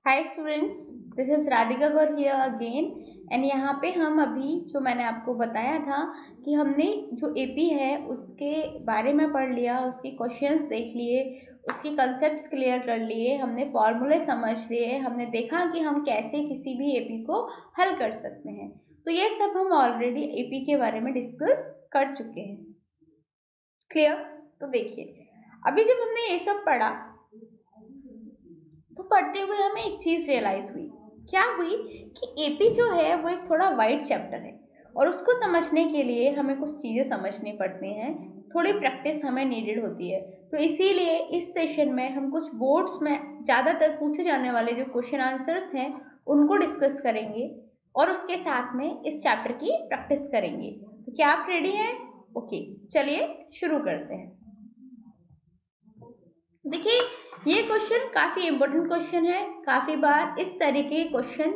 Hi students, this is Radhika Gaur here again. And यहाँ पे हम अभी जो मैंने आपको बताया था कि हमने जो एपी है उसके बारे में पढ़ लिया, उसके क्वेश्चंस देख लिए, उसके कंसेप्ट्स क्लियर कर लिए, हमने फॉर्मूले समझ लिए, हमने देखा कि हम कैसे किसी भी एपी को हल कर सकते हैं। तो ये सब हम ऑलरेडी एपी के बारे में डिस्कस कर चुके हैं। क्लियर? तो देखिए, अभी जब हमने ये सब पढ़ा तो पढ़ते हुए हमें एक चीज रियलाइज हुई। क्या हुई कि एपी जो है वो एक थोड़ा वाइड चैप्टर है और उसको समझने के लिए हमें कुछ चीजें समझनी पड़ती हैं, थोड़ी प्रैक्टिस हमें नीडेड होती है। तो इसीलिए इस सेशन में हम कुछ बोर्ड्स में ज़्यादातर पूछे जाने वाले जो क्वेश्चन आंसर्स हैं उनको डिस्कस करेंगे और उसके साथ में इस चैप्टर की प्रैक्टिस करेंगे। तो क्या आप रेडी हैं? ओके, चलिए शुरू करते हैं। देखिए, ये क्वेश्चन काफी इंपॉर्टेंट क्वेश्चन है। काफी बार इस तरीके के क्वेश्चन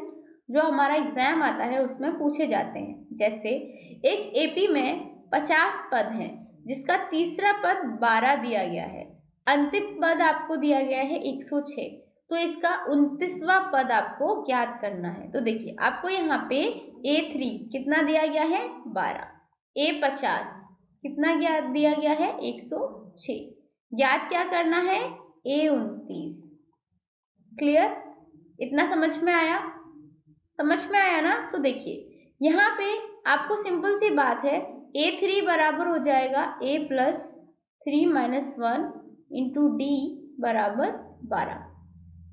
जो हमारा एग्जाम आता है उसमें पूछे जाते हैं। जैसे एक एपी में 50 पद हैं जिसका तीसरा पद 12 दिया गया है, अंतिम पद आपको दिया गया है 106, तो इसका 29वां पद आपको ज्ञात करना है। तो देखिए, आपको यहाँ पे A3 कितना दिया गया है 12, A50 कितना ज्ञात दिया गया है 106, ज्ञात क्या करना है A29। क्लियर? इतना समझ में आया? समझ में आया ना? तो देखिए, यहाँ पे आपको सिंपल सी बात है, A3 बराबर हो जाएगा A+3 - 1 इंटू डी बराबर 12।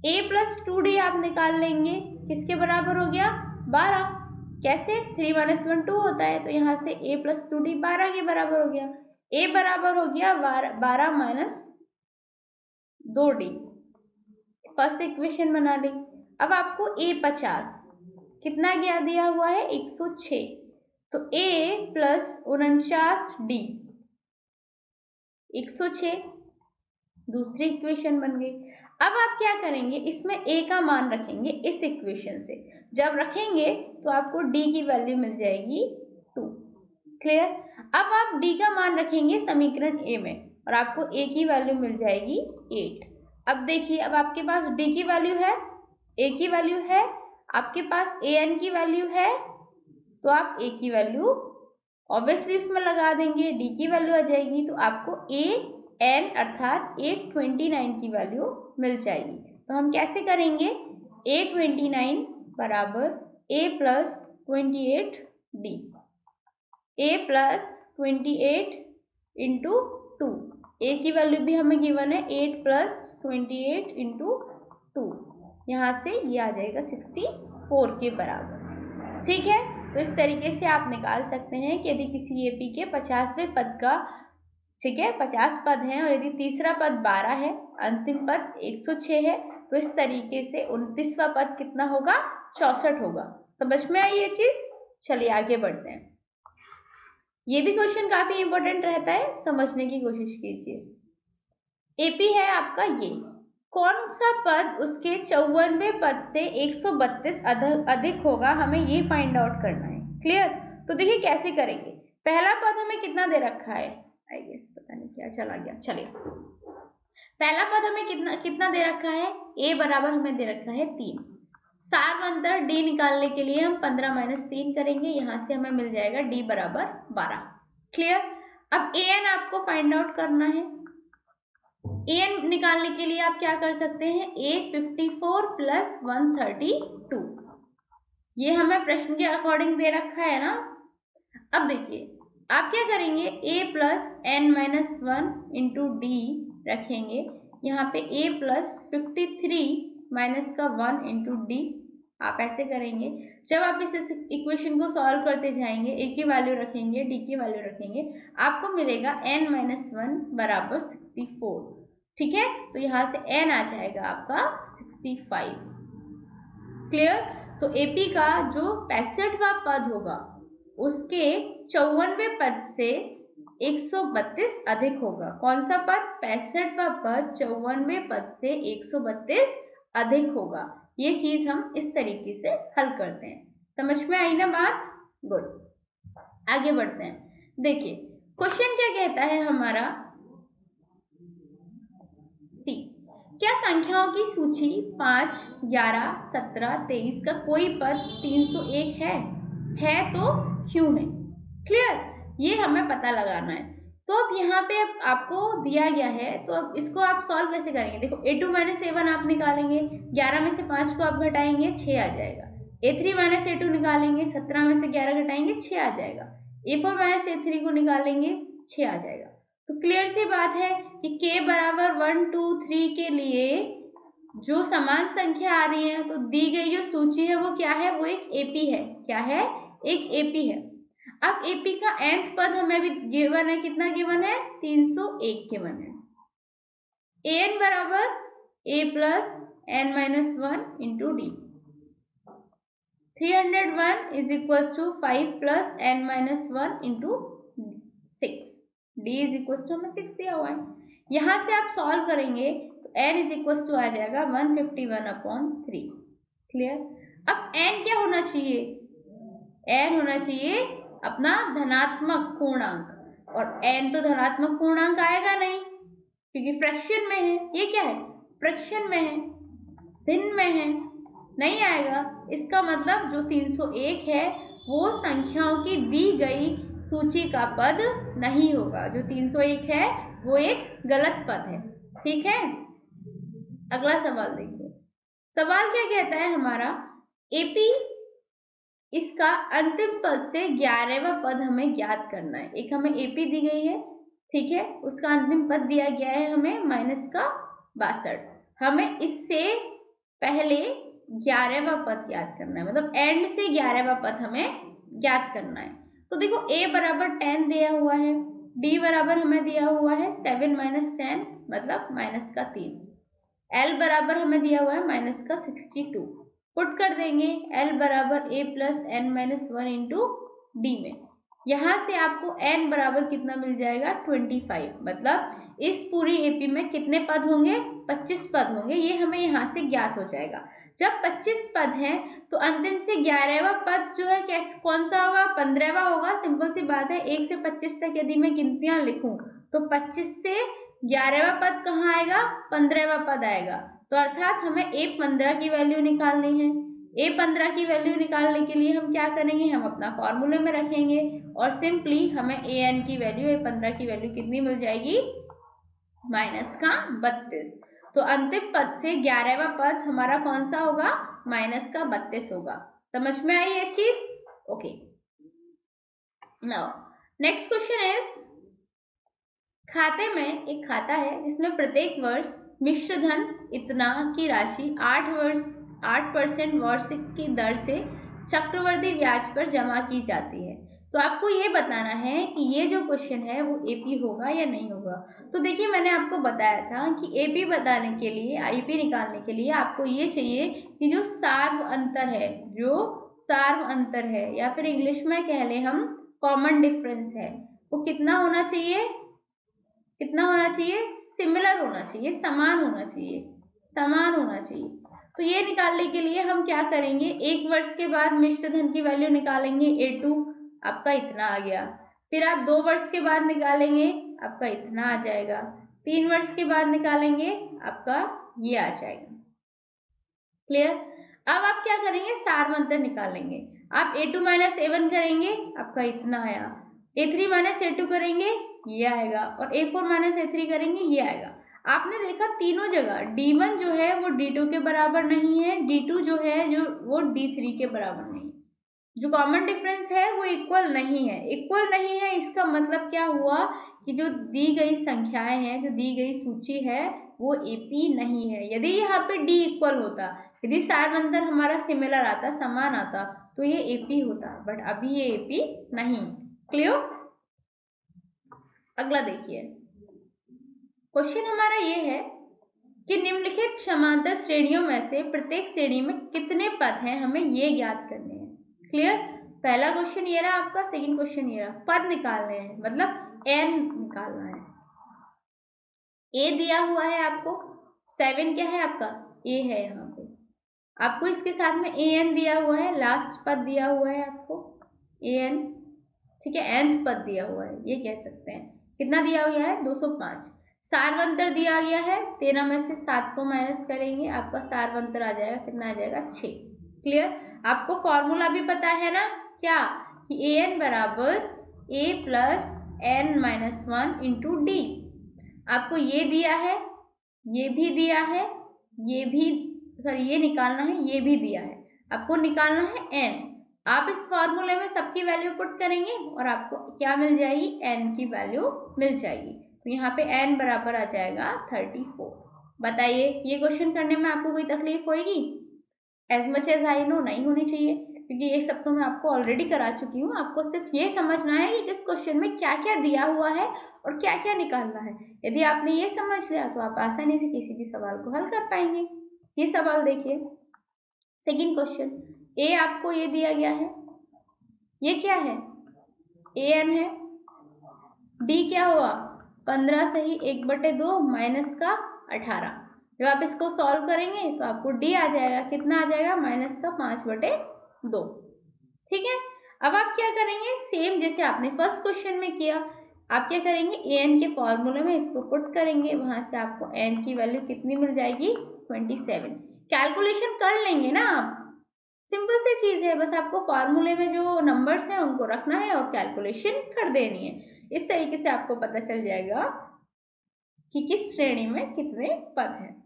A+2D आप निकाल लेंगे, किसके बराबर हो गया 12। कैसे? 3 - 1 2 होता है, तो यहाँ से A+2D 12 के बराबर हो गया। A बराबर हो गया 12 - 2D। फर्स्ट इक्वेशन बना ली। अब आपको A50 कितना क्या दिया हुआ है 106, तो A+49D 106 दूसरी इक्वेशन बन गई। अब आप क्या करेंगे, इसमें A का मान रखेंगे इस इक्वेशन से। जब रखेंगे तो आपको D की वैल्यू मिल जाएगी 2। क्लियर? अब आप D का मान रखेंगे समीकरण A में और आपको A की वैल्यू मिल जाएगी 8। अब देखिए, अब आपके पास D की वैल्यू है, A की वैल्यू है, आपके पास AN की वैल्यू है, तो आप A की वैल्यू ऑब्वियसली इसमें लगा देंगे, D की वैल्यू आ जाएगी, तो आपको AN अर्थात 829 की वैल्यू मिल जाएगी। तो हम कैसे करेंगे, 829 बराबर A+28D, A+28 इंटू 2, A की वैल्यू भी हमें गिवन है 8+28 इंटू 2, यहाँ से ये आ जाएगा 64 के बराबर। ठीक है? तो इस तरीके से आप निकाल सकते हैं कि यदि किसी एपी के 50वें पद का, ठीक है, 50 पद हैं और यदि तीसरा पद 12 है, अंतिम पद 106 है, तो इस तरीके से 29वां पद कितना होगा 64 होगा। समझ में आई ये चीज? चलिए आगे बढ़ते हैं। ये भी क्वेश्चन काफी इंपॉर्टेंट रहता है, समझने की कोशिश कीजिए। एपी है आपका ये, कौन सा पद उसके 54वें पद से 132 अधिक होगा, हमें ये फाइंड आउट करना है। क्लियर? तो देखिए कैसे करेंगे। पहला पद हमें कितना दे रखा है, आई गेस पता नहीं क्या चला गया। चलिए, पहला पद हमें कितना कितना दे रखा है, a बराबर हमें दे रखा है 3। सार्वंतर d निकालने के लिए हम 15 - 3 करेंगे, यहाँ से हमें मिल जाएगा d बराबर 12। क्लियर? अब an आपको फाइंड आउट करना है। an निकालने के लिए आप क्या कर सकते हैं, A54 + 132, ये हमें प्रश्न के अकॉर्डिंग दे रखा है ना। अब देखिए, आप क्या करेंगे, A+n-1 इंटू डी रखेंगे, यहाँ पे A+53 -1 इंटू डी, आप ऐसे करेंगे। जब आप इस इक्वेशन को सॉल्व करते जाएंगे, A की वैल्यू रखेंगे, D की वैल्यू रखेंगे, आपको मिलेगा n-1 बराबर 64। ठीक है? तो यहाँ से n आ जाएगा आपका 65। क्लियर? तो AP का जो 65वां पद होगा उसके 54वें पद से 132 अधिक होगा। कौन सा पद? 65वां पद 54वें पद से 132 अधिक होगा। ये चीज हम इस तरीके से हल करते हैं। समझ में आई ना बात? गुड, आगे बढ़ते हैं। देखिए, क्वेश्चन क्या कहता है हमारा, सी, क्या संख्याओं की सूची 5, 11, 17, 23 का कोई पद 301 है तो क्यों है? क्लियर, ये हमें पता लगाना है। तो अब यहाँ पे आपको दिया गया है, तो अब इसको आप सॉल्व कैसे करेंगे? देखो a2 माइनस a1 आप निकालेंगे, 11 में से 5 को आप घटाएंगे 6 आ जाएगा। a3 माइनस a2 निकालेंगे, 17 में से 11 घटाएंगे 6 आ जाएगा। a4 माइनस a3 को निकालेंगे 6 आ जाएगा। तो क्लियर सी बात है कि k बराबर 1, 2, 3 के लिए जो समान संख्या आ रही है, तो दी गई जो सूची है वो क्या है? वो एक AP है। क्या है? एक AP है। अब AP का nth पद हमें भी गिवन है, कितना गिवन है? 301 गिवन है। an बराबर a plus n minus 1 into D. 301 is equal to 5 plus n minus 1 into 6। D is equal to हमें 6 दिया हुआ है। यहाँ से आप सॉल्व करेंगे तो n इज इक्वल टू आ जाएगा 151/3। क्लियर। अब n क्या होना चाहिए? n होना चाहिए अपना धनात्मक पूर्णांक, और n तो धनात्मक पूर्णांक आएगा नहीं क्योंकि फ्रैक्शन में है। ये क्या है? फ्रैक्शन में है, भिन्न में है, नहीं आएगा। इसका मतलब जो 301 है वो संख्याओं की दी गई सूची का पद नहीं होगा। जो 301 है वो एक गलत पद है। ठीक है, अगला सवाल देखिए। सवाल क्या कहता है हमारा? एपी इसका अंतिम पद से 11वां पद हमें ज्ञात करना है। एक हमें एपी दी गई है, ठीक है, उसका अंतिम पद दिया गया है हमें -62। हमें इससे पहले 11वां पद ज्ञात करना है, मतलब एंड से 11वां पद हमें ज्ञात करना है। तो देखो a बराबर 10 दिया हुआ है, d बराबर हमें दिया हुआ है 7 - 10 मतलब -3, l बराबर हमें दिया हुआ है -62। पुट कर देंगे l बराबर a plus n minus 1 into D में। यहाँ से आपको n बराबर कितना मिल जाएगा? 25। मतलब इस पूरी एपी में कितने पद होंगे? 25 पद होंगे। ये हमें यहाँ से ज्ञात हो जाएगा। जब 25 पद हैं तो अंतिम से 11वां पद जो है कैसे कौन सा होगा? 15वां होगा। सिंपल सी बात है, 1 से 25 तक यदि मैं गिनतियां लिखूं तो 25 से 11वां पद कहाँ आएगा? 15वां पद आएगा। तो अर्थात हमें a15 की वैल्यू निकालनी है। a15 की वैल्यू निकालने के लिए हम क्या करेंगे? हम अपना फॉर्मूले में रखेंगे और सिंपली हमें an की वैल्यू, a15 की वैल्यू कितनी मिल जाएगी? -32। तो अंतिम पद से 11वां पद हमारा कौन सा होगा? -32 होगा। समझ में आई ये चीज? Okay, now next question is, खाते में एक खाता है जिसमें प्रत्येक वर्ष मिश्र धन इतना की राशि 8% वार्षिक की दर से चक्रवर्ती ब्याज पर जमा की जाती है। तो आपको ये बताना है कि ये जो क्वेश्चन है वो एपी होगा या नहीं होगा। तो देखिए, मैंने आपको बताया था कि एपी बताने के लिए, आईपी निकालने के लिए आपको ये चाहिए कि जो सार्व अंतर है, जो सार्व अंतर है या फिर इंग्लिश में कह लें हम कॉमन डिफरेंस है, वो कितना होना चाहिए? कितना होना चाहिए? सिमिलर होना चाहिए, समान होना चाहिए, समान होना चाहिए। तो ये निकालने के लिए हम क्या करेंगे? एक वर्ष के बाद मिश्र धन की वैल्यू निकालेंगे, a2 आपका इतना आ गया। फिर आप 2 वर्ष के बाद निकालेंगे, आपका इतना आ जाएगा। 3 वर्ष के बाद निकालेंगे, आपका ये आ जाएगा। क्लियर। अब आप क्या करेंगे? सार अंतर निकालेंगे। आप a2 माइनस a1 करेंगे, आपका इतना आया। a3 माइनस a2 करेंगे, ये आएगा, और a4 माइनस a3 करेंगे, ये आएगा। आपने देखा तीनों जगह d1 जो है वो d2 के बराबर नहीं है, d2 जो है जो वो d3 के बराबर नहीं है। जो कॉमन डिफरेंस है वो इक्वल नहीं है। इक्वल नहीं है इसका मतलब क्या हुआ कि जो दी गई संख्याएं हैं, जो दी गई सूची है वो एपी नहीं है। यदि यहाँ पे डी इक्वल होता, यदि सार अंतर हमारा सिमिलर आता, समान आता, तो ये एपी होता, बट अभी ये एपी नहीं। क्लियर। अगला देखिए, क्वेश्चन हमारा ये है कि निम्नलिखित समांतर श्रेणियों में से प्रत्येक श्रेणी में कितने पद हैं, हमें ये ज्ञात करने हैं। क्लियर। पहला क्वेश्चन ये रहा आपका, सेकंड क्वेश्चन ये रहा, पद निकालने हैं, मतलब n निकालना है। a दिया हुआ है आपको, 7 क्या है आपका? a है। यहाँ पे आपको इसके साथ में an दिया हुआ है, लास्ट पद दिया हुआ है आपको an, ठीक है, nth पद दिया हुआ है, ये कह सकते हैं। कितना दिया हुआ है? 205। सारवंतर दिया गया है, 13 में से 7 को माइनस करेंगे, आपका सारवंतर आ जाएगा, कितना आ जाएगा 6। क्लियर। आपको फॉर्मूला भी पता है ना क्या, कि ए एन बराबर A plus N minus 1 into D. आपको ये दिया है, ये भी दिया है, ये भी सॉरी ये निकालना है, ये भी दिया है, आपको निकालना है एन। आप इस फॉर्मूले में सबकी वैल्यू पुट करेंगे और आपको क्या मिल जाएगी, एन की वैल्यू मिल जाएगी। तो यहाँ पे एन बराबर आ जाएगा 34। बताइए ये क्वेश्चन करने में आपको कोई तकलीफ होगी? As much as I know नहीं होनी चाहिए, क्योंकि ये सब तो मैं आपको ऑलरेडी करा चुकी हूँ। आपको सिर्फ ये समझना है कि किस क्वेश्चन में क्या क्या दिया हुआ है और क्या क्या निकालना है। यदि आपने ये समझ लिया तो आप आसानी से किसी भी सवाल को हल कर पाएंगे। ये सवाल देखिए, सेकंड क्वेश्चन, ए आपको ये दिया गया है, ये क्या है, ए एन है, डी क्या हुआ 15 सही 1/2 माइनस का 18। जब आप इसको सॉल्व करेंगे तो आपको डी आ जाएगा, कितना आ जाएगा, माइनस का 5/2। ठीक है। अब आप क्या करेंगे, सेम जैसे आपने फर्स्ट क्वेश्चन में किया, आप क्या करेंगे, ए एन के फॉर्मूले में इसको पुट करेंगे, वहां से आपको एन की वैल्यू कितनी मिल जाएगी, 27। कैलकुलेशन कर लेंगे ना आप, सिंपल सी चीज है, बस आपको फॉर्मूले में जो नंबर्स हैं उनको रखना है और कैलकुलेशन कर देनी है। इस तरीके से आपको पता चल जाएगा कि किस श्रेणी में कितने पद हैं।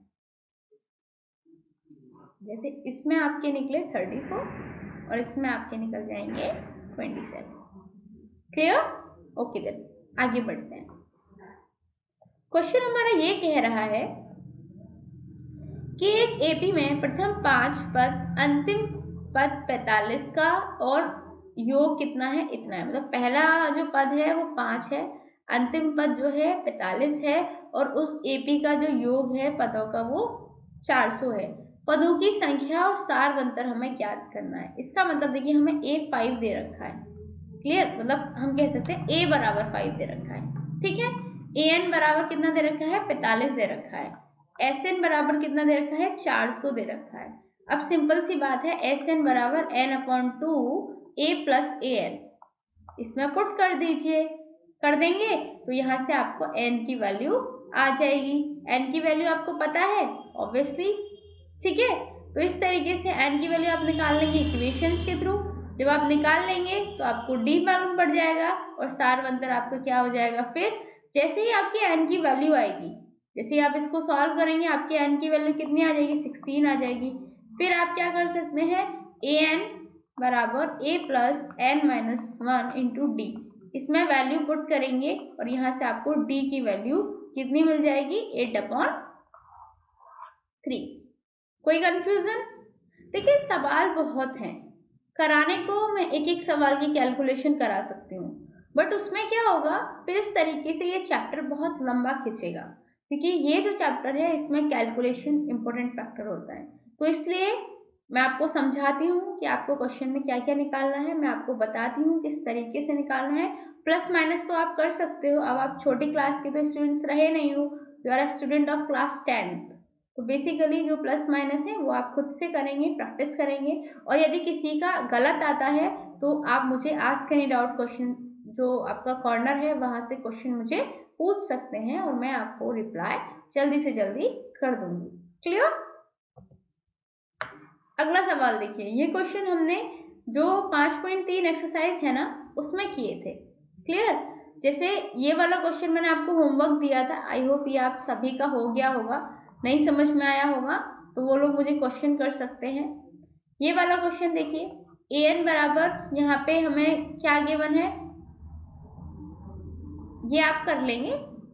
जैसे इसमें आपके निकले 34 और इसमें आपके निकल जाएंगे 27। क्लियर? ओके, देन आगे बढ़ते हैं। क्वेश्चन हमारा ये कह रहा है कि एक एपी में प्रथम 5 पद, अंतिम पद 45 का और योग कितना है, इतना है। मतलब पहला जो पद है वो 5 है, अंतिम पद जो है 45 है और उस एपी का जो योग है पदों का वो 400 है। पदों की संख्या और सारवंतर हमें ज्ञात करना है। इसका मतलब देखिए हमें A5 दे रखा है। क्लियर? मतलब हम कह सकते हैं A बराबर 5 दे रखा है। ठीक है। AN बराबर कितना दे रखा है, 45 दे रखा है। SN बराबर कितना दे रखा है, 400 दे रखा है। अब सिंपल सी बात है, SN बराबर n/2 A प्लस AN, इसमें पुट कर दीजिए। कर देंगे तो यहाँ से आपको n की वैल्यू आ जाएगी। n की वैल्यू आपको पता है ऑब्वियसली, ठीक है। तो इस तरीके से n की वैल्यू आप निकाल लेंगे इक्वेशंस के थ्रू। जब आप निकाल लेंगे तो आपको d मालूम पड़ जाएगा और सारवंतर आपका क्या हो जाएगा। फिर जैसे ही आपकी n की वैल्यू आएगी, जैसे ही आप इसको सॉल्व करेंगे, आपकी n की वैल्यू कितनी आ जाएगी, 16 आ जाएगी। फिर आप क्या कर सकते हैं, an बराबर a plus n minus 1 into D, इसमें वैल्यू पुट करेंगे और यहाँ से आपको d की वैल्यू कितनी मिल जाएगी, 8/3। कोई कंफ्यूजन? देखिए सवाल बहुत हैं, कराने को मैं एक एक सवाल की कैलकुलेशन करा सकती हूँ, बट उसमें क्या होगा, फिर इस तरीके से ये चैप्टर बहुत लंबा खींचेगा, क्योंकि ये जो चैप्टर है इसमें कैलकुलेशन इंपॉर्टेंट फैक्टर होता है। तो इसलिए मैं आपको समझाती हूँ कि आपको क्वेश्चन में क्या क्या निकालना है, मैं आपको बताती हूँ किस तरीके से निकालना है। प्लस माइनस तो आप कर सकते हो, अब आप छोटी क्लास के तो स्टूडेंट्स रहे नहीं हो, you are a student of class 10th, तो बेसिकली जो प्लस माइनस है वो आप खुद से करेंगे, प्रैक्टिस करेंगे। और यदि किसी का गलत आता है तो आप मुझे आस्क एनी डाउट क्वेश्चन, जो आपका कॉर्नर है वहाँ से क्वेश्चन मुझे पूछ सकते हैं और मैं आपको रिप्लाई जल्दी से जल्दी कर दूंगी। क्लियर? अगला सवाल देखिए, ये क्वेश्चन हमने जो 5.3 एक्सरसाइज है ना उसमें किए थे। क्लियर? जैसे ये वाला क्वेश्चन मैंने आपको होमवर्क दिया था, आई होप ये आप सभी का हो गया होगा, नहीं समझ में आया होगा तो वो लोग मुझे क्वेश्चन कर सकते हैं। ये वाला क्वेश्चन देखिए, an बराबर यहाँ पे हमें क्या गिवन है, ये आप कर लेंगे,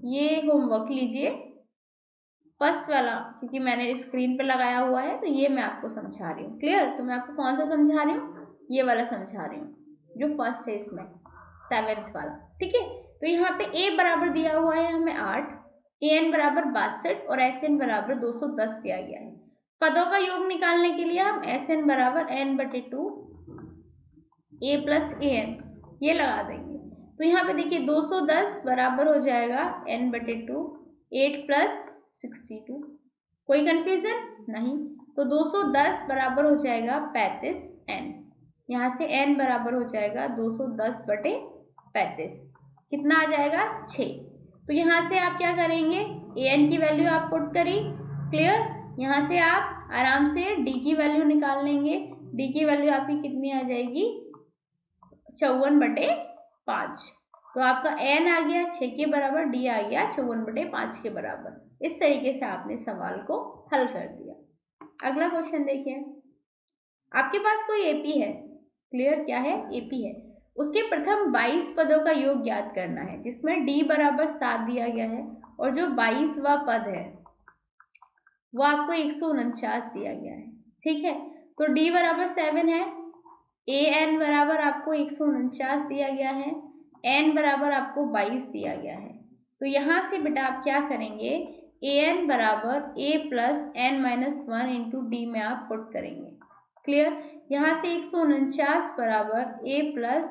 ये होमवर्क लीजिए फर्स्ट वाला, क्योंकि मैंने स्क्रीन पे लगाया हुआ है तो ये मैं आपको समझा रही हूँ। क्लियर? तो मैं आपको कौन सा समझा रही हूँ, ये वाला समझा रही हूँ जो फर्स्ट है इसमें 7th वाला। ठीक है। तो यहाँ पे a बराबर दिया हुआ है हमें 8, an बराबर 62 और sn बराबर 210 दिया गया है। पदों का योग निकालने के लिए हम sn बराबर n/2 a प्लस an ये लगा देंगे। तो यहाँ पे देखिए 210 बराबर हो जाएगा n/2 8 प्लस 62। कोई कंफ्यूजन नहीं? तो 210 बराबर हो जाएगा 35n, यहाँ से n बराबर हो जाएगा 210/35, कितना आ जाएगा 6। तो यहाँ से आप क्या करेंगे, an की वैल्यू आप पुट करी, क्लियर। यहाँ से आप आराम से d की वैल्यू निकाल लेंगे, d की वैल्यू आपकी कितनी आ जाएगी, 54/5। तो आपका n आ गया 6 के बराबर, d आ गया 54/5 के बराबर। इस तरीके से आपने सवाल को हल कर दिया। अगला क्वेश्चन देखिए, आपके पास कोई एपी है, क्लियर, क्या है, एपी है। उसके प्रथम 22 पदों का योग ज्ञात करना है, जिसमें d बराबर 7 दिया गया है और जो 22वां पद है वो आपको 149 दिया गया है, ठीक है। तो d बराबर 7 है, an बराबर आपको 149 दिया गया है, n बराबर आपको 22 दिया गया है। तो यहाँ से बेटा आप क्या करेंगे, an बराबर a plus n minus 1 into D में आप पुट करेंगे, क्लियर। यहाँ से 149 बराबर a प्लस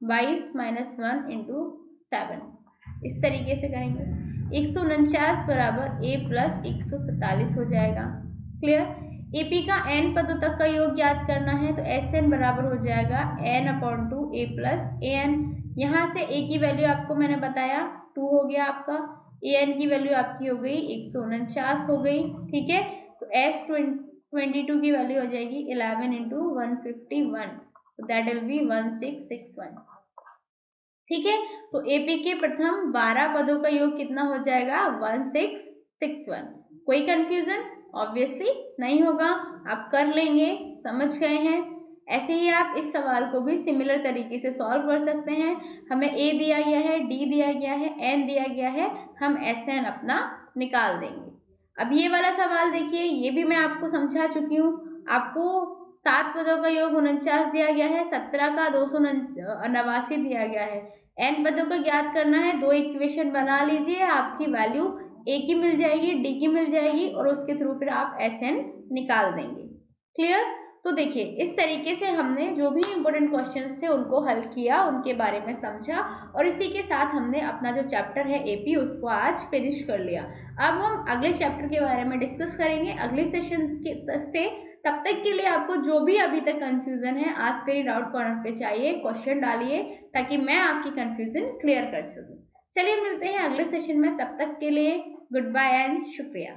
22 माइनस 1 इंटू 7, इस तरीके से करेंगे। 149 बराबर a प्लस 147 हो जाएगा, क्लियर। एपी का n पदों तक का योग ज्ञात करना है, तो Sn बराबर हो जाएगा n/2 a प्लस an। यहाँ से a की वैल्यू आपको मैंने बताया 2 हो गया आपका, an की वैल्यू आपकी हो गई 149 हो गई, ठीक है। तो S22 की वैल्यू हो जाएगी 11 इंटू 151, तो दैट विल बी 1661, ठीक है। तो एपी के प्रथम 12 पदों का योग कितना हो जाएगा, 1661। कोई कंफ्यूजन ऑब्वियसली नहीं होगा, आप कर लेंगे, समझ गए हैं। ऐसे ही आप इस सवाल को भी सिमिलर तरीके से सॉल्व कर सकते हैं। हमें a दिया गया है, d दिया गया है, n दिया गया है, हम Sn अपना निकाल देंगे। अब ये वाला सवाल देखिए, ये भी मैं आपको समझा चुकी हूँ। आपको 7 पदों का योग 49 दिया गया है, 17 का 289 दिया गया है, n पदों का ज्ञात करना है। 2 इक्वेशन बना लीजिए, आपकी वैल्यू a की मिल जाएगी, d की मिल जाएगी और उसके थ्रू फिर आप Sn निकाल देंगे, क्लियर। तो देखिए इस तरीके से हमने जो भी इम्पोर्टेंट क्वेश्चंस थे उनको हल किया, उनके बारे में समझा और इसी के साथ हमने अपना जो चैप्टर है एपी उसको आज फिनिश कर लिया। अब हम अगले चैप्टर के बारे में डिस्कस करेंगे अगले सेशन से। तब तक के लिए आपको जो भी अभी तक कंफ्यूजन है आस्क एनी डाउट कॉर्नर पे चाहिए, क्वेश्चन डालिए ताकि मैं आपकी कंफ्यूजन क्लियर कर सकूं। चलिए मिलते हैं अगले सेशन में, तब तक के लिए गुड बाय एंड शुक्रिया।